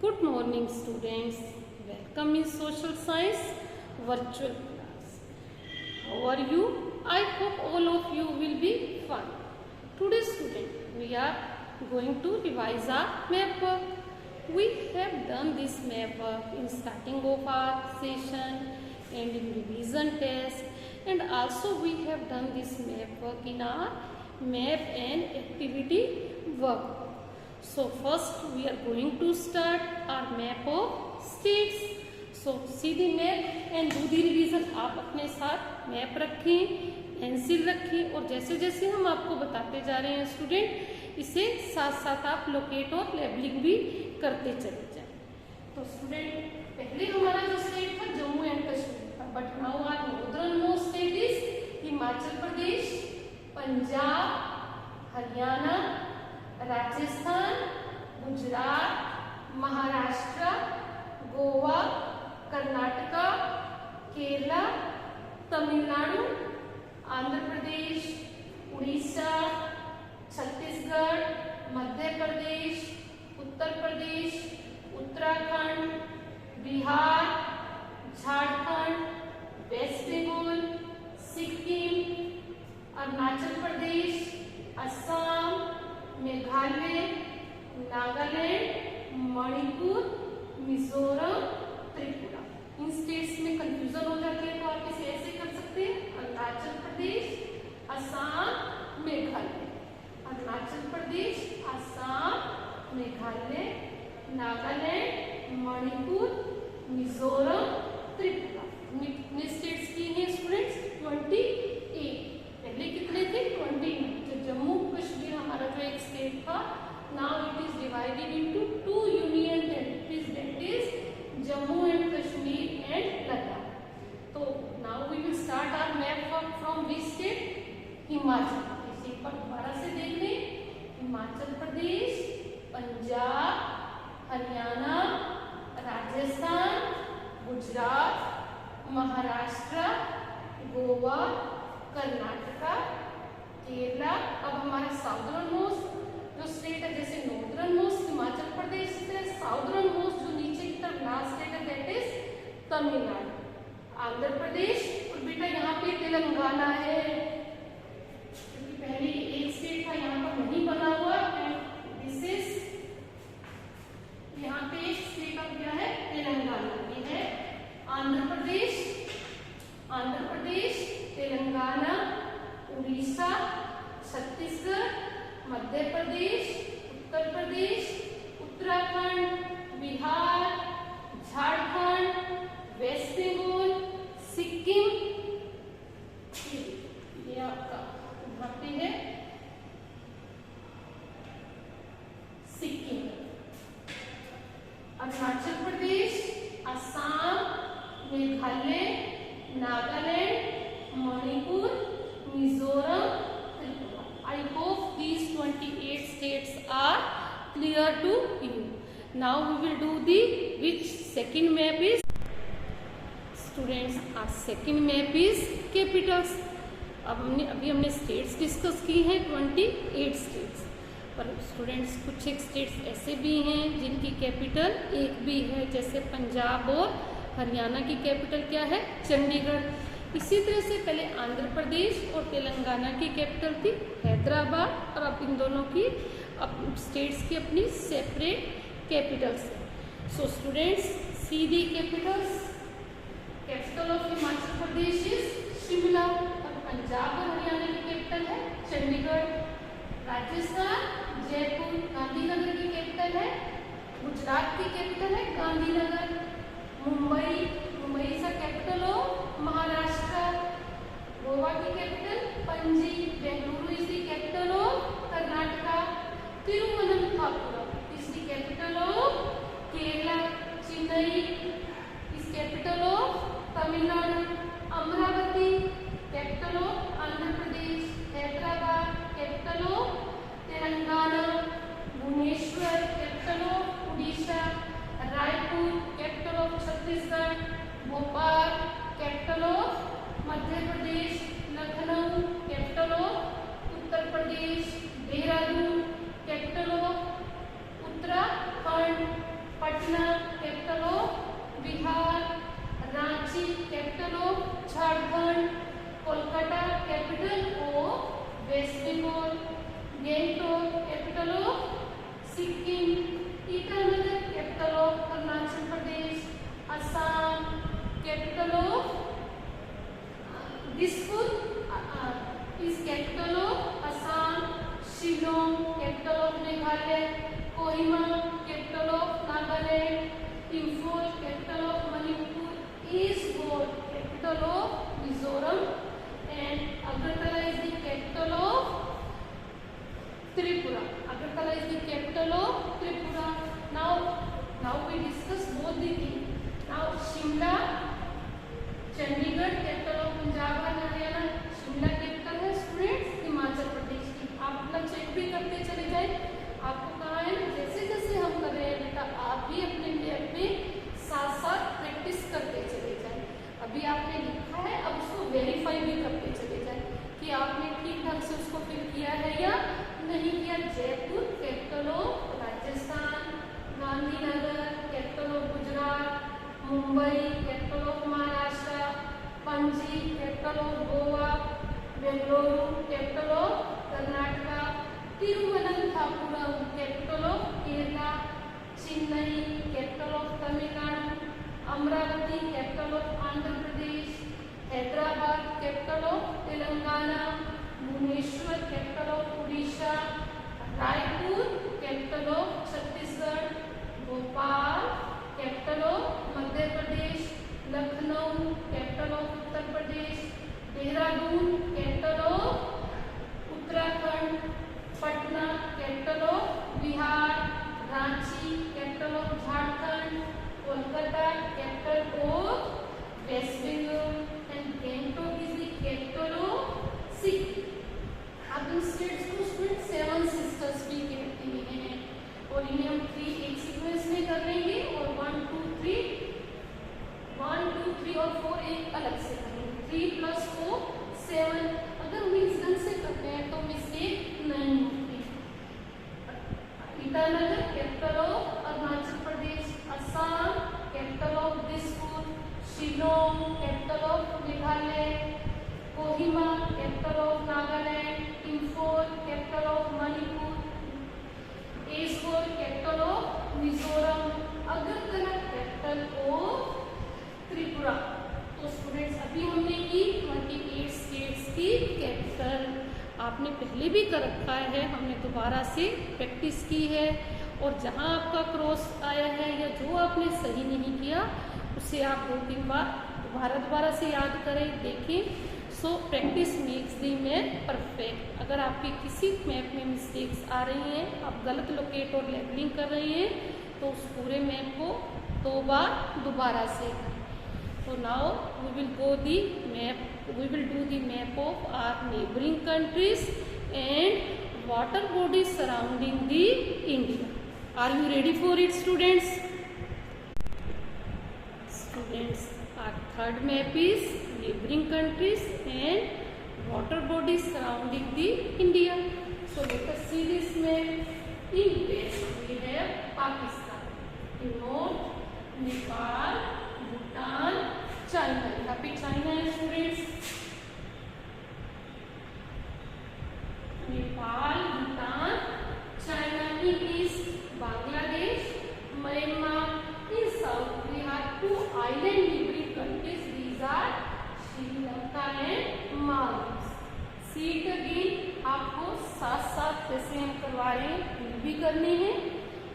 Good morning students, welcome in social science virtual class. How are you? I hope all of you will be fine. Today student, we are going to revise our map work. We have done this map work in starting of our session and in revision test, and also we have done this map work in our map and activity work. So first we are going to start our map of states. So see the map and do the revision. आप अपने साथ map रखें, pencil रखें और जैसे जैसे हम आपको बताते जा रहे हैं स्टूडेंट, इसे साथ साथ आप लोकेट और लेबलिंग भी करते चले जाएं. तो स्टूडेंट पहले हमारा जो स्टेट था जम्मू एंड कश्मीर था, but now our northern most state is Himachal Pradesh, Punjab, Haryana, Rajasthan, Gujarat, Maharashtra, Goa, Karnataka, Kerala, Tamil Nadu, Andhra Pradesh, Orissa, Chhattisgarh, Madhya Pradesh, Uttar Pradesh, Uttarakhand, Bihar, Jharkhand, West Bengal, Sikkim, Arunachal Pradesh, Assam, Meghalaya, Nagaland, Manipur, Mizoram, Tripura. इन स्टेट्स में कंफ्यूजन हो जाती है तो आप इसे ऐसे कर सकते हैं अरुणाचल प्रदेश, असम, मेघालय. अरुणाचल प्रदेश, असम, मेघालय, नागालैंड, मणिपुर, मिजोरम, त्रिपुरा. कितने स्टेट्स की हैं स्टूडेंट्स? 28. पहले कितने थे? 29. जो जम्मू कश्मीर हमारा जो एक स्टेट था, now it is divided into 2 union territories, that is Jammu and Kashmir and Ladakh. तो now we will start our map work from which state? Himachal Pradesh. एक बार दोबारा से देख लें. हिमाचल प्रदेश, पंजाब, हरियाणा, राजस्थान, गुजरात, महाराष्ट्र, गोवा, कर्नाटका, केरला. अब हमारा साउदर्न मोस्ट जो स्टेट है, जैसे नॉर्दर्न मोस्ट हिमाचल प्रदेश से, साउदर्न मोस्ट जो नीचे की तरफ लास्ट स्टेट है दैट इज तमिलनाडु, आंध्र प्रदेश, और बेटा यहाँ पे तेलंगाना है क्योंकि पहले एक स्टेट था यहाँ पर नहीं बना हुआ. दिस इज यहाँ पे एक स्टेट अब क्या है? तेलंगाना. ये है आंध्र प्रदेश, तेलंगाना, उड़ीसा, छत्तीसगढ़, मध्य प्रदेश, उत्तर प्रदेश, उत्तराखंड, बिहार, झारखंड, वेस्ट बंगाल, सिक्किम. ये आपका यहाँ पे है Sikkim. Arunachal Pradesh, Assam, Meghalaya, Nagaland, Manipur, Mizoram, Tripura. I hope these 28 states are clear to you. Now we will do the which second map is? Students, our second map is capitals. अभी हमने स्टेट्स डिस्कस की हैं 28 स्टेट्स, पर स्टूडेंट्स कुछ एक स्टेट्स ऐसे भी हैं जिनकी कैपिटल एक भी है, जैसे पंजाब और हरियाणा की कैपिटल क्या है? चंडीगढ़. इसी तरह से पहले आंध्र प्रदेश और तेलंगाना की कैपिटल थी हैदराबाद, और अब इन दोनों की स्टेट्स की अपनी सेपरेट कैपिटल्स है. So students see the capitals. Capital of Himachal Pradesh is Shimla, और पंजाब और हरियाणा की कैपिटल है चंडीगढ़. राजस्थान जयपुर, गांधीनगर की कैपिटल है. गुजरात की कैपिटल है गांधीनगर. मुंबई का कैपिटल ऑफ महाराष्ट्र. गोवा की capital Panaji. Bengaluru is the capital of Karnataka. Thiruvananthapuram is the capital of Kerala. Chennai is capital of Tamil Nadu. Amaravati capital of Andhra Pradesh. Hyderabad capital of Telangana. Bhubaneswar capital of Orissa. Raipur capital of Chhattisgarh. Bhopal capital of Madhya Pradesh. Lucknow capital of Uttar Pradesh. Dehradun capital of Uttarakhand. Patna Ranchi capital of Jharkhand, Kolkata capital of West Bengal, Gangtok capital of Sikkim, Itanagar capital of Arunachal Pradesh, Assam capital of Dispur is capital of Assam, Shillong capital of Meghalaya, Kohima capital of Nagaland, Imphal capital of Manipur, east Goa capital of Mizoram and Agartala is the capital of Tripura. Agartala is the capital of Tripura. Now we discuss both the things. Now Shimla, Chandigarh capital of Punjab and Haryana. Shimla capital है students Himachal Pradesh की. आप अपना check भी करते चले जाए. आपको कहाँ है जैसे जैसे हम कर रहे हैं बेटा आप भी अपने मैप में साथ साथ प्रैक्टिस करते चले जाए. अभी आपने लिखा है अब उसको वेरीफाई भी करते चले जाए कि आपने ठीक ढंग से उसको फिल किया है या नहीं किया. Jaipur capital of Rajasthan, Gandhinagar capital of Gujarat, Mumbai capital of Maharashtra, Panaji capital of Goa, Bengaluru capital of Karnataka, Thiruvananthapuram capital of Kerala, Chennai capital of Tamil Nadu, Amaravati capital of Andhra Pradesh, Hyderabad capital of Telangana, Bhubaneswar capital of Orissa, Raipur capital of Chhattisgarh, Bhopal capital of Madhya Pradesh, Lucknow capital of Uttar Pradesh, Dehradun capital of Uttarakhand, Patna capital of Bihar, Ranchi capital of Jharkhand, Kolkata capital of West Bengal and Gangtok is the capital of Sikkim. अब इन states को student seven sisters भी कहते हैं और इन्हें हम 3 एक सीक्वेंस में कर लेंगे और 1 2 3 और 4 एक अलग से करेंगे. 3 + 4 7. अगर मीन्स ढंग से करते हैं तो मिस्टेक नहीं होती. Itanagar capital of Arunachal Pradesh, Assam capital of Dispur, Shillong capital of Meghalaya, Kohima capital of Nagaland, Imphal capital of Manipur, east Goa capital of Mizoram, Agartala capital of Tripura. तो स्टूडेंट्स अभी हमने की 28 स्टेट्स की कैपिटल. आपने पहले भी कर रखा है, हमने दोबारा से प्रैक्टिस की है और जहां आपका क्रॉस आया है या जो आपने सही नहीं किया उसे आप 2-3 बार दोबारा से याद करें देखें. सो प्रैक्टिस मेक्स दी मैप परफेक्ट. अगर आपके किसी मैप में मिस्टेक्स आ रही हैं, आप गलत लोकेट और लेबलिंग कर रहे हैं तो उस पूरे मैप को 2 बार दोबारा से करें. So now we will go the map. We will do the map of our neighboring countries and water bodies surrounding the India. Are you ready for it, students? Students, our third map is neighboring countries and water bodies surrounding the India. So let us see this map. In west we have Pakistan. In north Nepal, Bhutan, China. यहाँ पे China है students. Nepal, Bhutan, China. In east Bangladesh, Myanmar. In south we have 2 island neighboring countries. These are Sri Lanka and Maldives. See it again. आपको साथ साथ जैसे हम करवा रहे हैं फिल भी करनी है.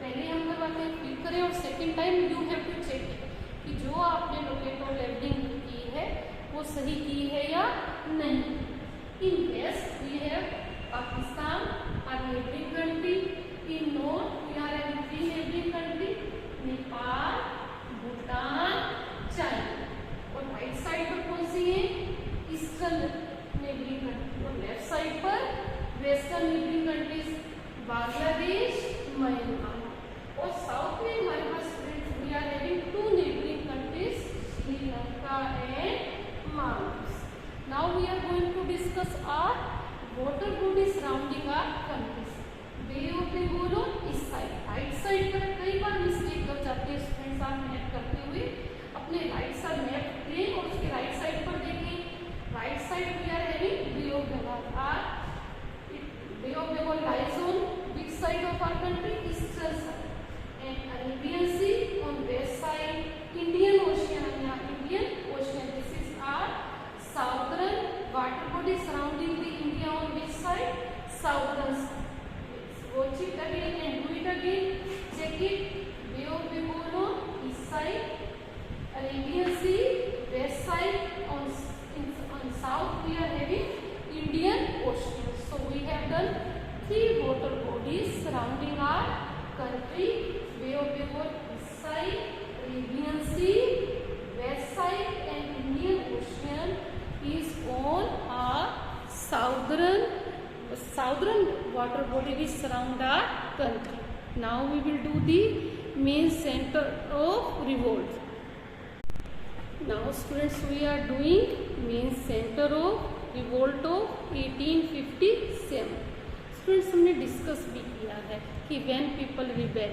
पहले हम करवाते हैं फिल करें और second time you have to check कि जो आपने लोकेट और लेबलिंग की है वो सही की है या नहीं. In west we have Pakistan, our neighbouring country. In north we are having 3 neighbouring country, Nepal, Bhutan, China. और राइट साइड पर कौन सी है? Eastern neighbouring country. और लेफ्ट साइड पर western neighbouring countries Bangladesh, Myanmar. और साउथ में हमारे पास we are having 2 neighbouring countries, Sri Lanka and Maldives. Now we are going to discuss our water bodies surrounding our countries. Bay of Bengal on east side, right check it. Bay of Bengal on east side, Arabian Sea west side, on south we are having Indian Ocean. So we have done 3 water bodies surrounding our country. Bay of Bengal east side, Arabian Sea west side, and Indian Ocean is on our southern water body which surround our country. Now we will do the main center of revolt. Now students, we are doing main center of revolt of 1857. Students, हमने discuss भी किया है कि when people rebel,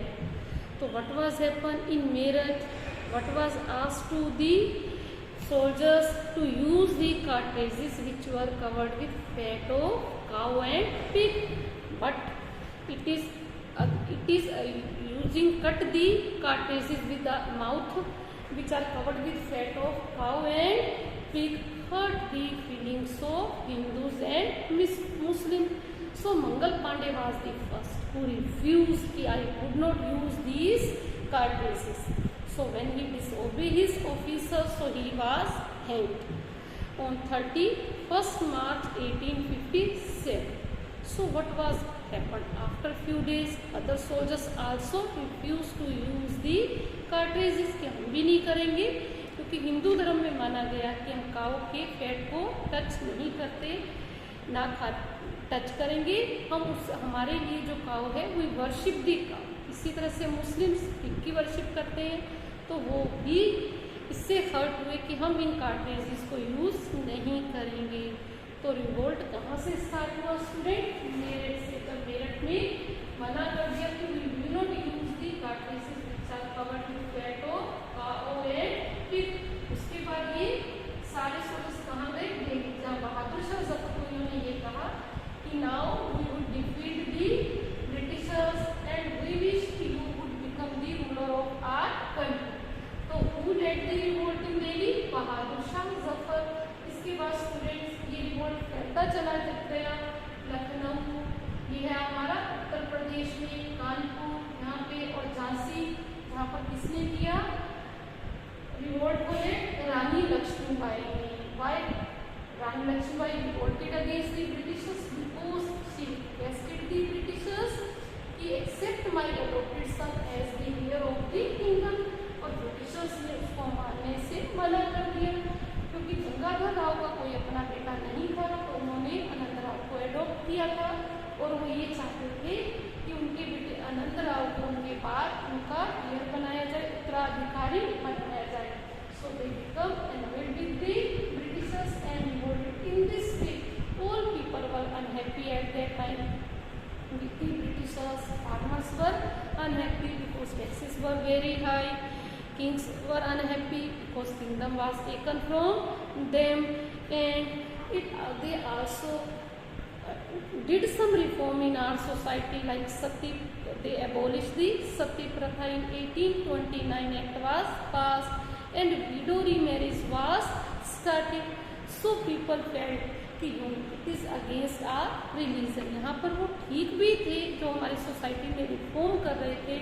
तो what was happen in Meerut, what was asked to the soldiers to use the cartridges which were covered with fat of cow and pig, but it is using cut the cartridges with the mouth which are covered with fat of cow and pig hurt the feelings of Hindus and Muslims. So Mangal Pandey was the first who refused कि I would not use these cartridges. So when he disobeyed his officers, so he was hanged on 31st March 1857. So what was happened after few days? Other soldiers also refused to use the cartridges कि हम भी नहीं करेंगे, क्योंकि हिंदू धर्म में माना गया कि हम काऊ के फैट को टच नहीं करते, ना टच करेंगे हम उस हमारे लिए जो काऊ है वो वर्शिप दी काऊ। इसी तरह से मुस्लिम्स पिग की वर्शिप करते हैं, तो वो भी इससे हर्ट हुए कि हम इन कार्ट्रिजेस को यूज़ नहीं करेंगे। तो रिवोल्ट कहाँ से स्टार्ट हुआ स्टूडेंट? मेरठ से। तब मेरठ में मना कर दिया कि we will not use the cartridges which are covered with fat of cow and pig. उसके बाद ये सारे सोल्जर्स कहाँ गए? दिल्ली, जहाँ बहादुर शाह जफर को इन्होंने ये कहा कि now we would defeat the Britishers and we wish you would become the ruler of our country. तो who led the revolt in Delhi? Bahadur Shah Zafar. इसके बाद स्टूडेंट्स ये रिवोल्ट फैलता चला गया लखनऊ, ये है हमारा उत्तर प्रदेश में, कानपुर यहाँ पे, और झांसी, जहाँ पर किसने किया रिवोल्ट को? है रानी लक्ष्मीबाई ने। Why Rani Lakshmibai revolted against the Britishers? Because she requested the Britishers कि accept my adopted son as the heir of the kingdom, और ब्रिटिशर्स ने उसको मानने से मना कर दिया, क्योंकि गंगाधर राव का कोई अपना बेटा नहीं था, तो उन्होंने अनंतराव को एडॉप्ट किया था, और वो ये चाहते थे कि उनके बेटे अनंतराव को उनके बाद उनका हेयर बनाया जाए, उत्तराधिकारी बनाया जाए। So they become annoyed with the Britishers and revolted. In this way, all people were unhappy at that time with the Britishers. Farmers were unhappy because taxes were very high. Kings were unhappy because kingdom was taken from them, and they also did some reform in our society, like sati. They abolished the sati pratha in 1829. Act was passed and widow remarriage was started. So people felt कि it is against our religion. यहाँ पर वो ठीक भी थे जो हमारी society में रिफॉर्म कर रहे थे,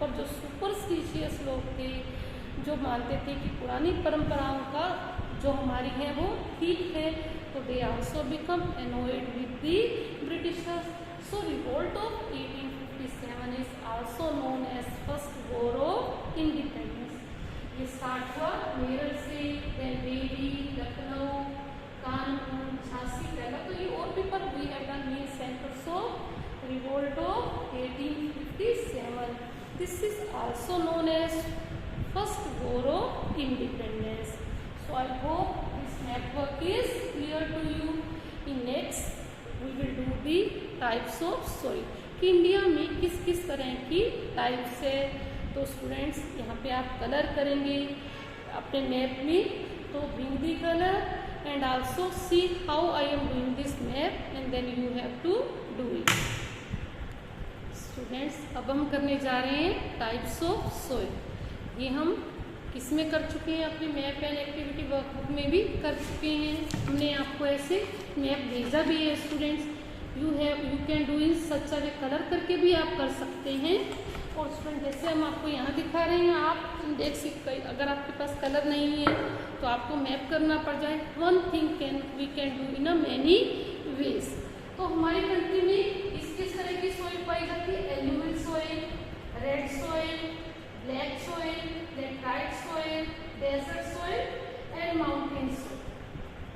और जो सुपरस्टिशियस लोग थे जो मानते थे कि पुरानी परंपराओं का जो हमारी है वो ठीक है, तो they also become annoyed with the Britishers. So revolt of 1857 is also known as first war of independence. ये स्टार्ट हुआ मेरठ से, देन दिल्ली, लखनऊ, कानपुर, झांसी। पहला तो ये और paper we have done main centres of revolt of 1857. This is also known as first war of independence. So I hope this network is clear to you. In next we will do the types of soil कि India में किस किस तरह की types है. तो students यहाँ पे आप कलर करेंगे अपने मैप में, तो bring the colour and also see how I am doing this map and then you have to do it. Students अब हम करने जा रहे हैं टाइप्स ऑफ सोइल. ये हम किस में कर चुके हैं? अपने मैप एंड एक्टिविटी वर्कबुक में भी कर चुके हैं. हमने आपको ऐसे मैप भेजा भी है students. You can do in such a way, colour करके भी आप कर सकते हैं, और स्टूडेंट जैसे हम आपको यहाँ दिखा रहे हैं, आप देख सकते, अगर आपके पास कलर नहीं है तो आपको मैप करना पड़ जाए। One thing we can do in a many ways. तो हमारी कंट्री में किस तरह की सॉइल पाई जाती है? Alluvial soil, red soil, black soil, laterite soil, desert soil and mountain soil.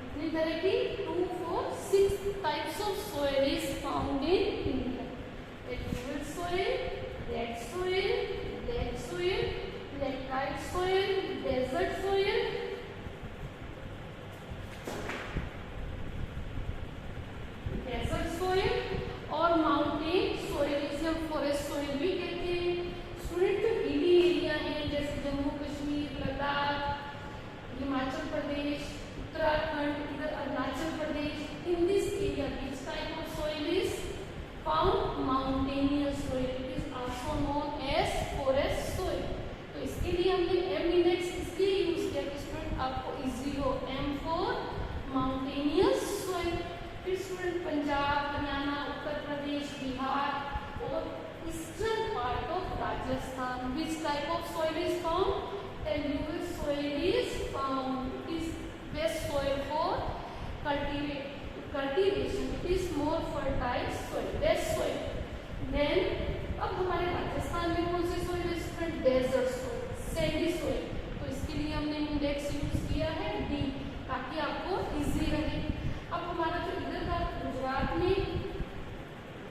इतनी तरह की 2, 4, 6 types of soil is found in India. Alluvial soil, red soil, black soil, laterite soil, desert soil, और mountain soil, इसे हम forest soil भी कहते हैं। Student जो हिली एरिया है जैसे जम्मू कश्मीर, लद्दाख, हिमाचल प्रदेश, उत्तराखंड, इधर Arunachal Pradesh, in this area which type of soil is found? Mountainous soil, it is also known as forest soil. तो इसके लिए हमने एम इंडेक्स इसलिए यूज किया कि स्टूडेंट आपको इजी हो। M for mountainous soil. फिर स्टूडेंट पंजाब, हरियाणा, उत्तर प्रदेश, बिहार और eastern part of Rajasthan, which type of soil is found? Alluvial soil is found. It is best soil for cultivation, it is more fertile soil, best soil. Then अब हमारे राजस्थान में कौन सी soil है student? Desert soil, sandy soil। तो इसके लिए हमने इंडेक्स यूज किया है D, ताकि आपको इजी रहे। अब हमारा जो इधर का गुजरात में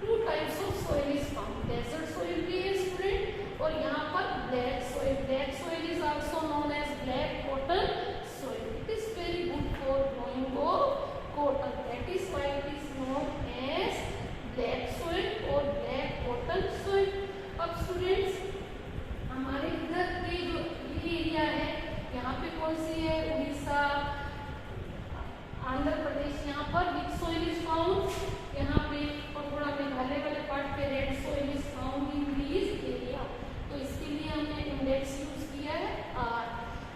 2 types of soil is found, desert soil भी है स्टूडेंट, और यहाँ पर black soil। Black soil is also known as black cotton soil. It is very good for growing of cotton. That is why it is known as black soil or black cotton soil. अब students हमारे इधर के जो ये area है, यहाँ पे कौन सी है? उड़ीसा, आंध्र प्रदेश, यहाँ पर विच soil is found? यहाँ पे, और थोड़ा मेघालय वाले पार्ट पे red soil is found in these area। तो इसके लिए हमने इंडेक्स यूज किया है R।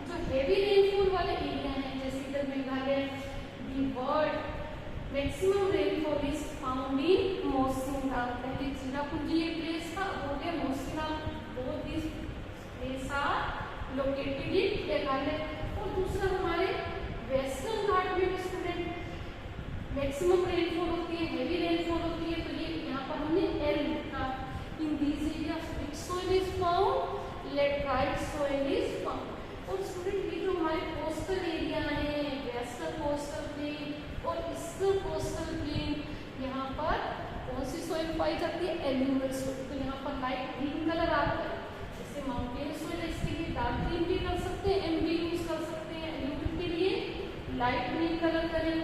जो हेवी रेनफॉल वाले एरिया हैं जैसे इधर Meghalaya, maximum rainfall is found in Mawsynram. पहले चिरापुंजी ये प्लेस था, अब हो गया Mawsynram. Both this place are located in Meghalaya. और दूसरा हमारे वेस्टर्न घाट में भी स्टूडेंट मैक्सिमम रेनफॉल होती है, हेवी रेनफॉल होती है। तो ये यहाँ पर हमने एल लिखा। In these areas which soil is found? Laterite soil is found. और स्टूडेंट ये जो हमारे कोस्टल एरिया है, वेस्टर्न कोस्टल प्लेन और ईस्टर्न कोस्टल प्लेन, यहाँ पर कौन सी सॉइल पाई जाती है? Alluvial soil. तो यहाँ पर लाइट ग्रीन कलर आता है, जैसे माउंटेन सॉइल है, इसके लिए डार्क ग्रीन भी कर सकते हैं, एम भी यूज कर सकते हैं। एल्यूवियल के लिए लाइट ग्रीन कलर करें,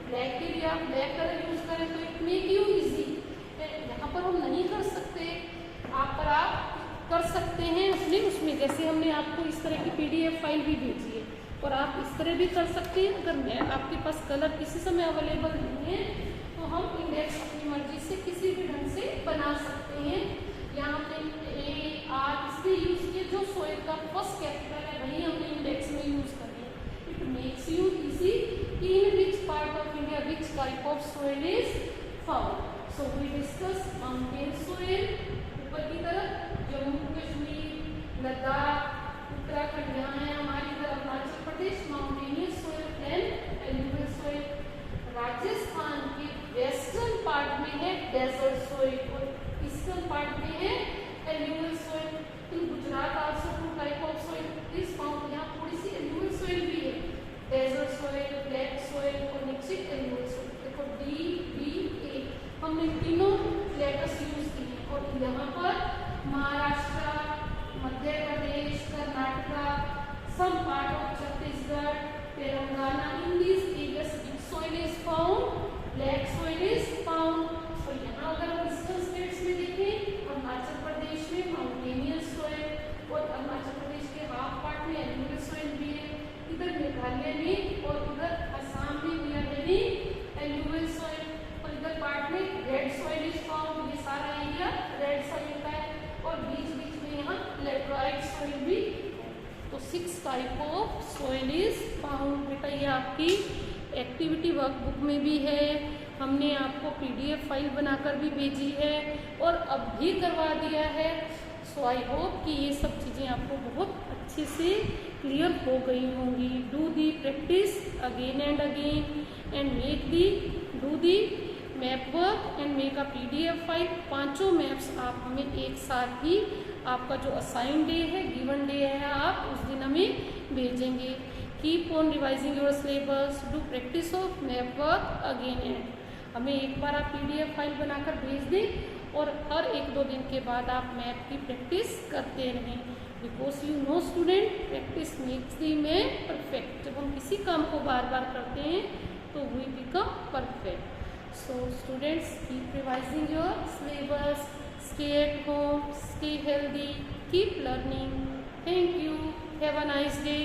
ब्लैक के लिए आप ब्लैक कलर यूज करें। तो इट मेक यू इजी। यहाँ पर हम नहीं कर सकते, आप पर आप कर सकते हैं अपने उसमें, जैसे हमने आपको इस तरह की PDF फाइल भी भेजी है, और आप इस तरह भी कर सकते हैं। अगर मैं आपके पास कलर किसी समय अवेलेबल नहीं है तो हम इंडेक्स अपनी मर्जी से किसी भी ढंग से बना सकते हैं। यहाँ पे A, R इसलिए यूज किए, जो सोइल का फर्स्ट कैपिटल है वही हमने इंडेक्स में यूज करें। It makes you easy in which part of India which type of soil is found. So we discuss mountain soil, ऊपर की तरफ जम्मू कश्मीर, लद्दाख, उत्तराखंड, यहाँ है हमारी इधर Arunachal Pradesh, mountainous soil and alluvial soil. Rajasthan के वेस्टर्न पार्ट में है डेजर्ट सोइल और ईस्टर्न पार्ट में है alluvial soil. In Gujarat also 2 type of soil is found. यहाँ थोड़ी सी एल्यूवियल सोइल भी है, डेजर्ट सोइल, ब्लैक सोइल और नीचे एल्यूवियल सोइल। देखो D, B, A हमने तीनों लेटर्स यूज किए। और यहाँ पर Maharashtra, Madhya Pradesh, Karnataka, some part of Chhattisgarh, Telangana, in these areas which soil is found? Black soil is found। और यहाँ अगर हम ईस्टर्न स्टेट्स में देखें, अरुणाचल प्रदेश में माउंटेनियस सोइल और अरुणाचल प्रदेश के हाफ पार्ट में एल्यूवियल सोइल भी है। इधर मेघालय में और उधर असम में भी है एल्यूवियल सोइल, और इधर पार्ट में रेड सोइल इज फाउंड। ये सारा एरिया रेड सोइल का है, और बीच बीच में यहाँ लेटराइट सोइल भी है। तो 6 type of soil is found. बेटा ये आपकी एक्टिविटी वर्कबुक में भी है, हमने आपको PDF फाइल बनाकर भी भेजी है और अब भी करवा दिया है। सो आई होप कि ये सब चीज़ें आपको बहुत अच्छे से क्लियर हो गई होंगी. Do the practice again and again and make the do the map work and make a PDF file. 5 maps आप हमें एक साथ ही आपका जो असाइन डे है, गिवन डे है, आप उस दिन हमें भेजेंगे. Keep on revising your syllabus, do practice of map work again and. हमें एक बार आप PDF फाइल बनाकर भेज दें और हर 1-2 दिन के बाद आप मैप की प्रैक्टिस करते रहें. Because you know student, practice makes the man perfect. जब हम किसी काम को बार बार करते हैं तो we become perfect. So students, keep revising your syllabus, stay at home, stay healthy, keep learning. Thank you. Have a nice day.